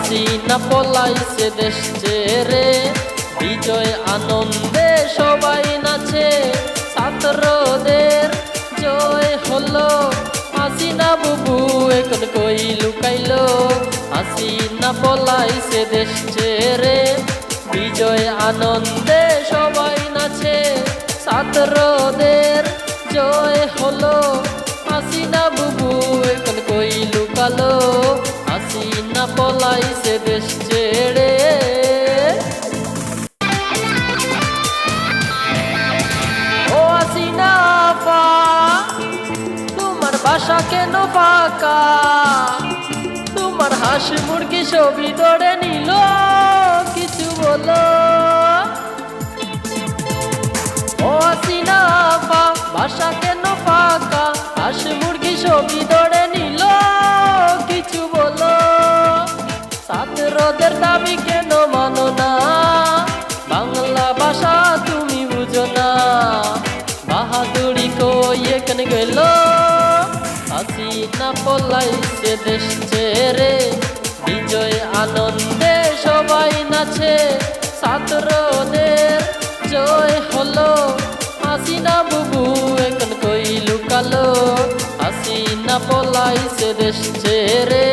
হাসিনা পলাইছে দেশ ছেড়ে, বিজয় আনন্দে সবাই নাচে, ছাত্রদের জয় হলো। হাসিনা বুবু এখন কই লুকাইলো, হাসিনা পলাইছে দেশ ছেড়ে, বিজয় আনন্দে সবাই নাচে, ছাত্রদের জয় হলো। হাসিনা বুবু এখন কই লুকালো, হাসিনা পলাইছে দেশ ছেড়ে। ও হাসিনা আপা, তোমার বাসা কেন ফাঁকা? তোমার হাঁস মুরগি ছবি ধরে নিল, কিছু বলো। ও হাসিনা আপা, বাসা কেন ফাঁকা? হাঁস মুরগি ছবি ধরে নিল, কিছু বলো। ছাত্রদের দাবি কেন মানো না? বাংলা ভাষা তুমি বুঝো না, বাহাদুরি কই এখানে গেল। হাসিনা পলাইছে দেশ ছেড়ে, বিজয় আনন্দে সবাই নাচে, ছাত্রদের জয় হলো। হাসিনা বুবু এখন কই লুকালো, হাসিনা পলাইছে দেশ ছেড়ে।